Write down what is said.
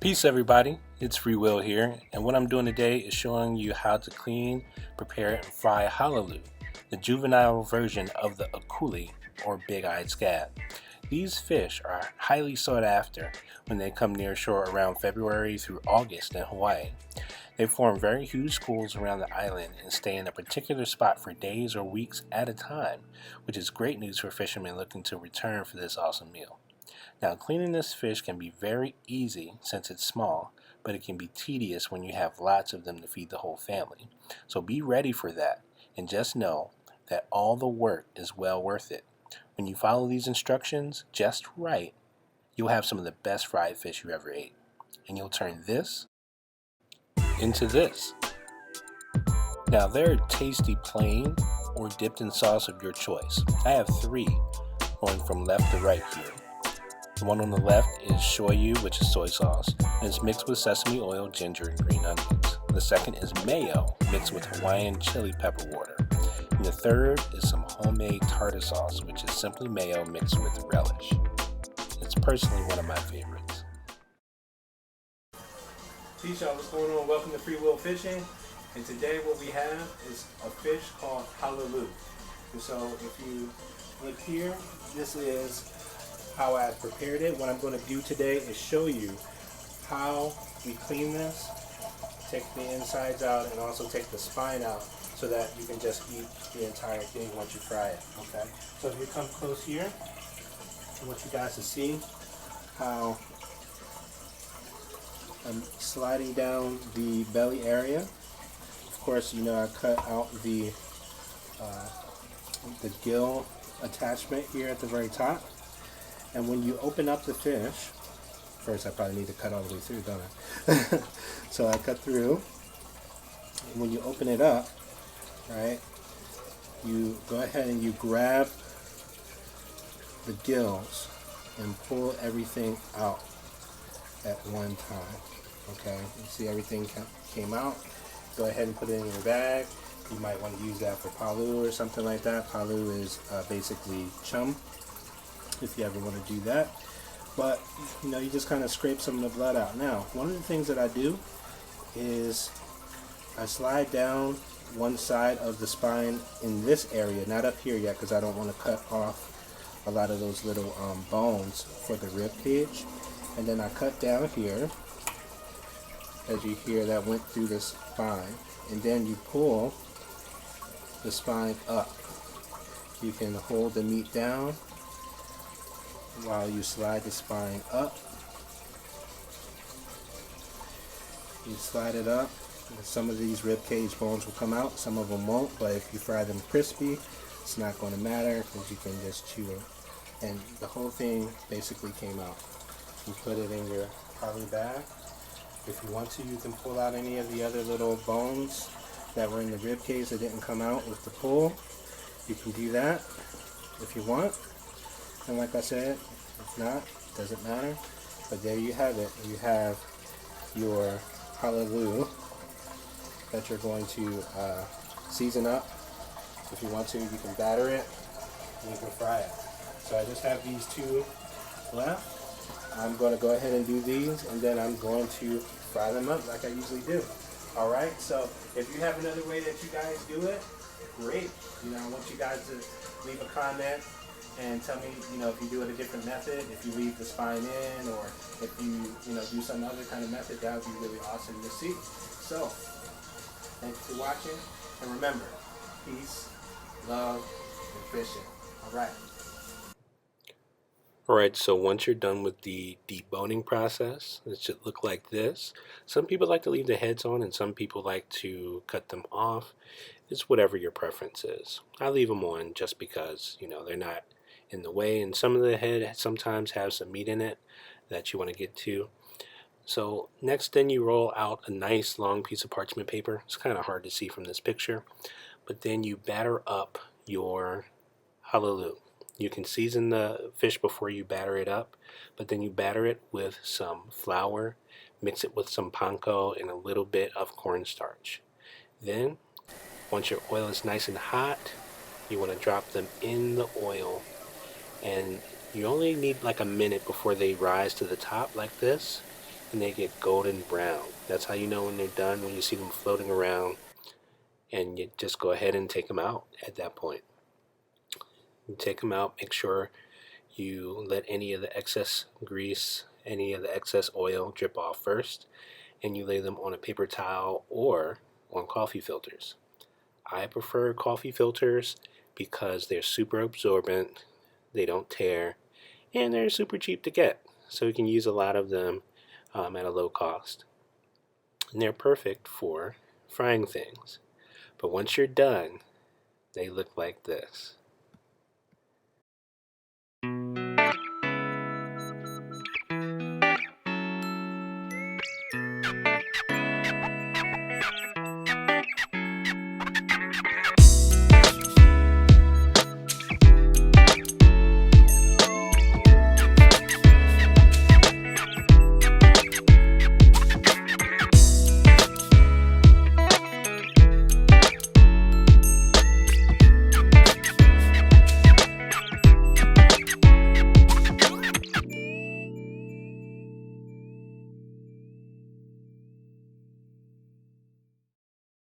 Peace everybody, it's Free Will here, and what I'm doing today is showing you how to clean, prepare, and fry halalu, the juvenile version of the akule, or big-eyed scad. These fish are highly sought after when they come near shore around February through August in Hawaii. They form very huge schools around the island and stay in a particular spot for days or weeks at a time, which is great news for fishermen looking to return for this awesome meal. Now, cleaning this fish can be very easy since it's small, but it can be tedious when you have lots of them to feed the whole family. So be ready for that, and just know that all the work is well worth it. When you follow these instructions just right, you'll have some of the best fried fish you ever ate. And you'll turn this into this. Now, they're tasty plain or dipped in sauce of your choice. I have three going from left to right here. The one on the left is shoyu, which is soy sauce, and it's mixed with sesame oil, ginger, and green onions. The second is mayo, mixed with Hawaiian chili pepper water. And the third is some homemade tartar sauce, which is simply mayo mixed with relish. It's personally one of my favorites. Peace, y'all. What's going on? Welcome to Free Will Fishing. And today what we have is a fish called halalu. And so if you look here, this is how I prepared it. What I'm going to do today is show you how we clean this, take the insides out, and also take the spine out so that you can just eat the entire thing once you fry it. Okay. So if you come close here, I want you guys to see how I'm sliding down the belly area. Of course, you know I cut out the gill attachment here at the very top. And when you open up the fish, first I probably need to cut all the way through, don't I? So I cut through. And when you open it up, right, you go ahead and you grab the gills and pull everything out at one time. Okay, you see everything came out. Go ahead and put it in your bag. You might want to use that for palu or something like that. Palu is basically chum, if you ever want to do that. But you know, you just kind of scrape some of the blood out. Now, one of the things that I do is I slide down one side of the spine in this area, not up here yet because I don't want to cut off a lot of those little bones for the rib cage. And then I cut down here, as you hear, that went through the spine, and then you pull the spine up. You can hold the meat down while you slide the spine up. You slide it up, and some of these rib cage bones will come out, some of them won't, but if you fry them crispy, it's not going to matter because you can just chew it. And the whole thing basically came out. You put it in your poly bag. If you want to, you can pull out any of the other little bones that were in the rib cage that didn't come out with the pull. You can do that if you want. And like I said, if not, it doesn't matter. But there you have it. You have your halalu that you're going to season up. If you want to, you can batter it and you can fry it. So I just have these two left. I'm going to go ahead and do these, and then I'm going to fry them up like I usually do. All right, so if you have another way that you guys do it, great. You know, I want you guys to leave a comment and tell me, you know, if you do it a different method, if you leave the spine in, or if you do some other kind of method. That would be really awesome to see. So, thanks for watching, and remember, peace, love, and fishing. All right. Alright, so once you're done with the deboning process, it should look like this. Some people like to leave the heads on, and some people like to cut them off. It's whatever your preference is. I leave them on just because, you know, they're not in the way, and some of the head sometimes have some meat in it that you want to get to. So next, then you roll out a nice long piece of parchment paper. It's kind of hard to see from this picture, but then you batter up your halalu. You can season the fish before you batter it up, but then you batter it with some flour, mix it with some panko and a little bit of cornstarch. Then, once your oil is nice and hot, you want to drop them in the oil, and you only need like a minute before they rise to the top like this. and they get golden brown. That's how you know when they're done, when you see them floating around, and you just go ahead and take them out at that point. You take them out, make sure you let any of the excess grease, any of the excess oil drip off first, and you lay them on a paper towel or on coffee filters. I prefer coffee filters because they're super absorbent, they don't tear, and they're super cheap to get. So you can use a lot of them at a low cost. And they're perfect for frying things. But once you're done, they look like this.